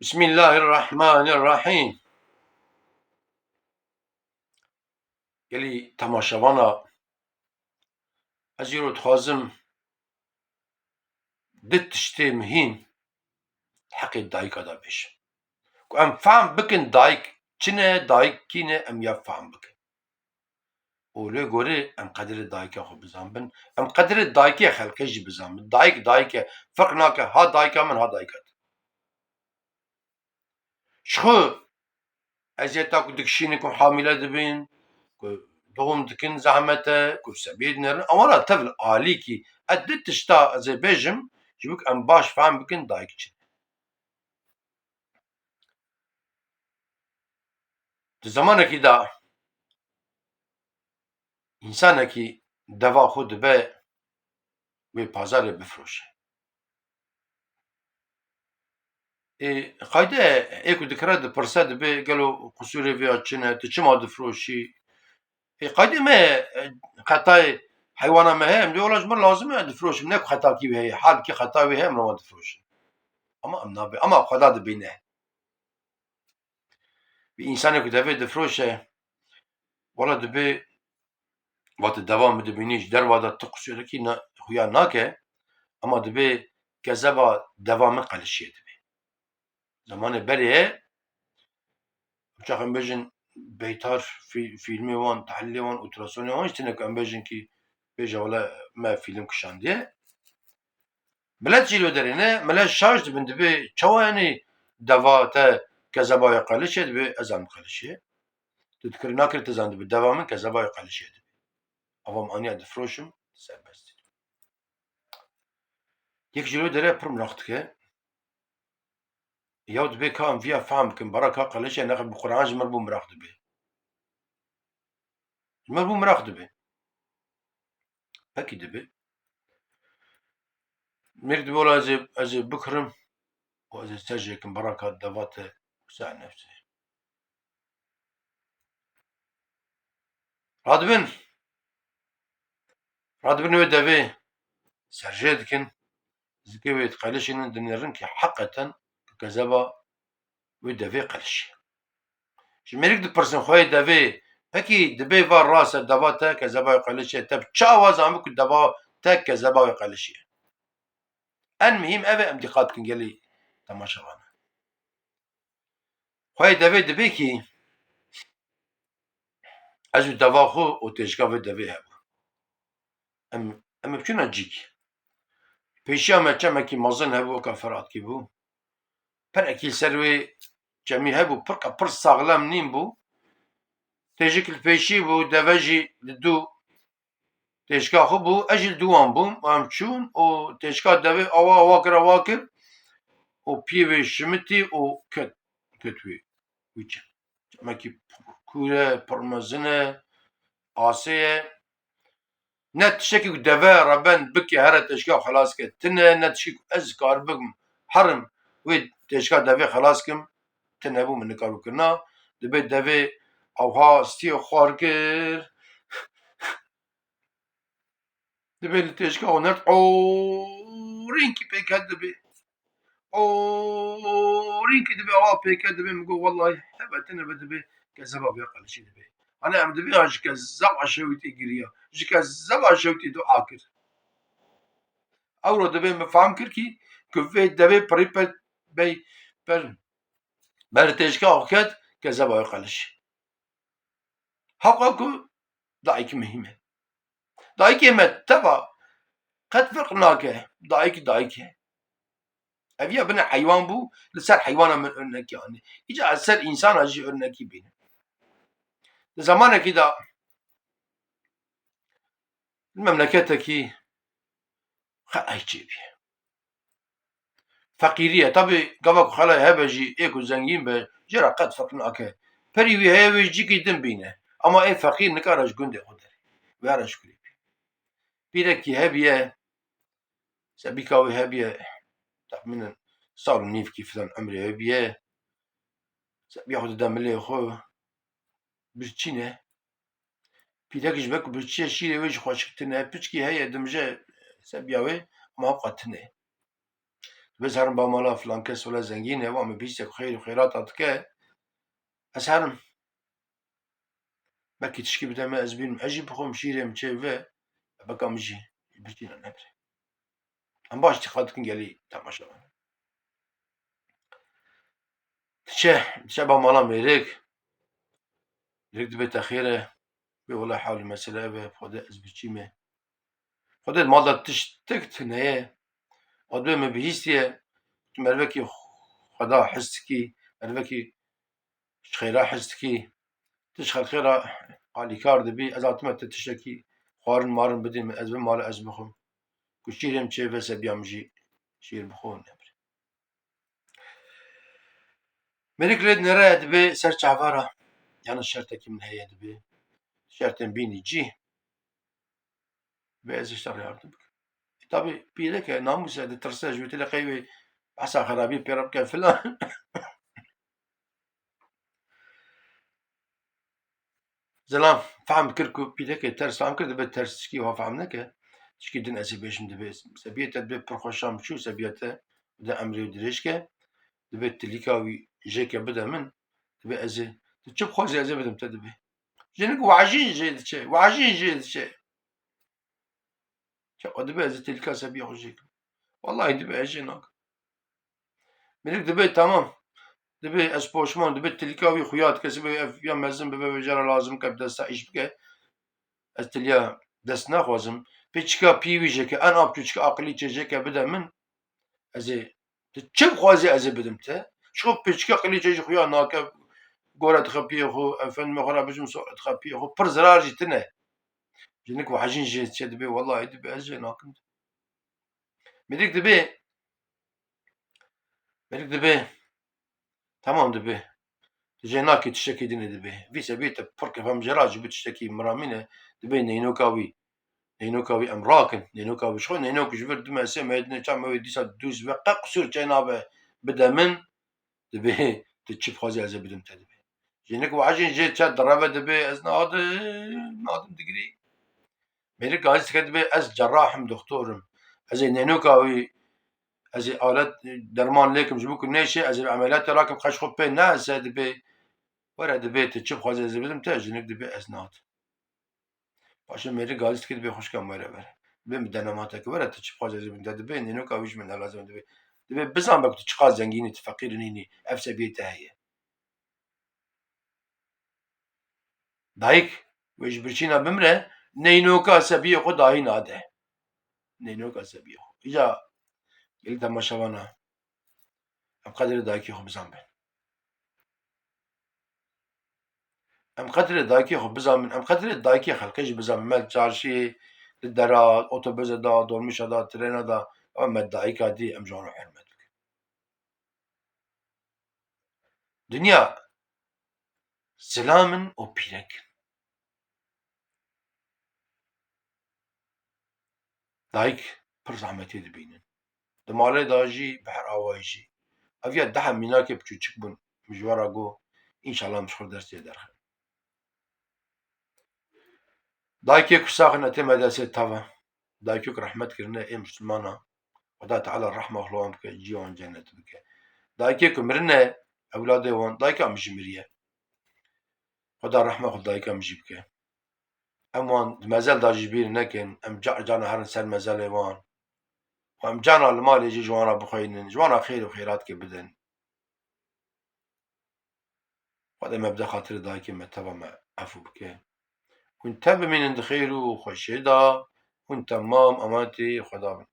بسم الله الرحمن الرحیم. گلی تماشاوانا از رو تخوازم دت تشتی مهین حق دایکا دا بیش که ام فهم بکن دایک چنه دایک کینه ام یا فهم بکن اوله گوره ام قدر دایکا خو بزن بن ام قدر دایکی خلقه جی بزن بن دایک فرق ناکه ها دایکا من ها دایکات شخو ازیتا که دکشینه که حامله دبین که دوم دکن زحمته که سبید نرن اولا طفل عالی کی ادت تشتا از بیجم جبک ام باش فهم بکن دایک چنه زمانێکی دا ئینسانێکی دەوا خۆ دەبێ وێ پازارێ بفرۆشێ قایدە ئێکو دکرا دپرسە دەبێ گەلۆ قوسورێ vêya çi ne tu çima difroşî qaydê me xetayê heywana me heye em dê wela ji min lazim e difroşim ne ku xetakî wê heye halkî xeta wê heye em rava difroşin ama em nabe ama xweda dibîne vî însanê ku devê difroşe wela dibê vatê deva min dibînî ji derva de ti qusûrekî xuya nake ama dibê gezeba deva min qeleşiyê dibê zamanê berê ye çax em bêjin beytar fîlmê wan tehlîlê wan ultrasonê wan ji tune ku em bêjin kî bêje wele me fîlm kişandiye millet jî li derê ne millet şaş dibin dibê çawa yanî deva te kezebayê qelişê dibê ez an qelişê tu dikirî nakirî tu zan dibî deva min kezebayê qelişê dibê ava em aniye difroşim serbest yek ji li derê pir miraq dike ya dibê ka em vîya fehm bikin bara ka qelişê nexe bi Quran ji mir bû miraq dibê ji mir bû miraq dibê pekî dibê mêr dibê wela ez ê bikirim û ez ê serjêkim bara ka deva te wisa nefsê radibin wê devê serjê dikin zikê wê qelişînin dinêrin kî heqeten kezeba wê devê qelişî ji mêrik dipirsin xwedê devê pekî dibê va rast e deva te kezebayê qelişê te bi çi awa zanibû ku deva te kezebayê qelişî ye en mihîm ev e em dîqat bikin gelê temaşavan e xwedê devê dibe kî ez û deva xwe û têjika vê devê hebû em ê biçûne cîk pêşiya me çemekî mezin hebû weka Firatî bû perekî ser wê cemî hebû pir saxlem nîm bû têjik li pêşî bû deve jî li dû têjika xwe bû ez jî li dû wan bûm em çûn û têjika devê awa kir û piyê wê şimitî û ket wê çem çemekî kûr e pir mezin e asê ye ne tiştekî ku deve reben bike here têjika xelas ke tune ne tiştekî ku ez dikarim bikim herim wê têjika devê xelas kim tin hebû min nikar bikirina dibê devê ewha stiyê xwar kir dibê li têjika wan her orînkî pêket dibê orînkî dibê ava pêket dibê min got wellahî hebe tin hebe dibê kezeba vê qelişî dibê hani em dibiyan ji kezeba şewitê giriya ji kezeba şewitê du'a kir ewro dibê min fehm kir kî ku vê devê pirî bey ber têjika xwe ket kezeba wê qelişî heqa ku dayîkî mihîm e dayîkê me teva qet firq nake dayîk e ev ya bine heywan bû li ser heywana min örnekî anî îca ez ser însana jî örnekî bînim li zamanekî da memleketekî xelek çêbî ye feqîrî ye tabi gava ku xelek hebe jî ê ku zengîn be jê re qet firq nake perî wî heye wê cîkî din bîne ama ê feqîr nikare ji gundê xwe derê were ji kulî pîrekî hebiye sebîka wê hebiye texmînen sal û nîvkî filan emirê hebiye sebiya xwe dide milê xwe birçîne pîrekî ji ber ku birçîye şîrê wê jî xweşik tune piçkî heye dimije sebiya wê ama heqa tune بس هرم با مالا فلان کس ولا زنگینه و اما بیستك خیر و خیرات که از هرم بکی تشکی بدم از بینم اجی بخوم شیرم چه و بکم جی بجینا نبره هم باش تخاط کن گلی تماشا تشه با مالا میرک دبي تأخيره والله حاول المسألة بخدا از بچیمه خدا مالا تشتكت نهاية قدوه ما بهيستيه مربكي خدا حستكي مربكي خيرا حستكي تشخل خيرا علي كار دبي ازات ما تشتكي خوارن مارن بدين من ازبن مال ازبخم كشيرم چه بس بيامجي شير بخون مريك ليد نرى دبي سر عفارة يعني الشرطة من هي دبي شرط بيني جي بأز اشتغل يعرض طبي بيدك ناموس هذا ترسج وتلاقي عسى خرابي بيربك فلان زلام فهم كركو بيدك ترس فهم كده بترس شكي وفهمناك شكي دين اسي باش ندبس سبيته دبي برخوشام شو سبيته بدا امري ودريشكه دبي تليكاوي جيكا بدا من دبي ازي تشوف خوزي ازي بدم تدبي جنك وعجين جيد شيء وعجين جيد شيء شو دبي ازي تليكا سبيه خوجيك والله دبي اجينك منك دبي تمام دبي از پوشمان دبي تليكاوي خويات كسبي يا مزن ببجرا لازم كبدا سايش بك از تليا دست نخوازم پیچکا پیویجه که ان آب پیچکا عقلی چجه که بده من از چه خوازی از بدم ته شو پیچکا عقلی چجه خویا ناکه گورت خپیه خو افن مخرا بجم سوت خپیه خو پر زرار جتنه جنك وحاجين جي تشدبي والله دبي از ناكم مديك دبي تمام دبي جيناكي تشتكي دين دبي في سبيت فرق فهم جراج بتشتكي مرامينه دبي نينوكاوي نينوكاوي امراكن نينوكاوي شو نينوك جبر دم اسم هيدنا كم ويدي دوز بقى قصور جنابه بدا من دبي تشوف خوازي از بدم تدبي جينك وعجين جيت شاد دربه دبي از نادم دقري ميرك عايز كدبي از جراحم دكتورم از نينوكاوي از آلات درمان لكم جبوك نيشي از عمليات راكم خش خب بين ناس دبي ورا دبي تشوف خوازي از بدم تجنك دبي از ناد باشه میری گازی که به خوش کم بره بهم دناماتك ورا تشوف خوازي از بدم دبي نينوكاويش من لازم دبي بزن بك تشقا زنجيني فقير نيني افس بيته هي دايك ويش برشينا بمره نينوكا سبيه خو داهي ناده نينوكا سبيه اجا قلت ما شوانا ام قدر دايكي خو بزن ام قدر دايكي خو بزن ام قدر دايكي خلقيش بزن مال جارشي الدرا اوتوبوس دا دولمش دا ترين دا ام دايكا دي ام جانو حرمت دنيا سلام و بيرك دايك پر زحمتي دبينن دمالي داجي بحر اوايجي افيا دحم ميناكي بچوچك بن مجوارا جو ان شاء الله مش خور درس درخ دايكي كساخنا تما داسه تava دايكي رحمت كرنا اي مسلمانا خدا تعالى الرحمه خلوهم بك جيوان جنة بك دايكي كمرنا اولادي وان دايكا مجمريه خدا الرحمه خدا دايكا مجيبك امان مازال داجي بير نكن ام جانا هرن سر مازال وان وام جانا المال يجي جوانا بخينن جوانا خير وخيرات كي بدن خدا مبدا خاطر دايكي متبع ما عفو بك كنت من عند خير وخشيدا كنت تمام امانتي خدا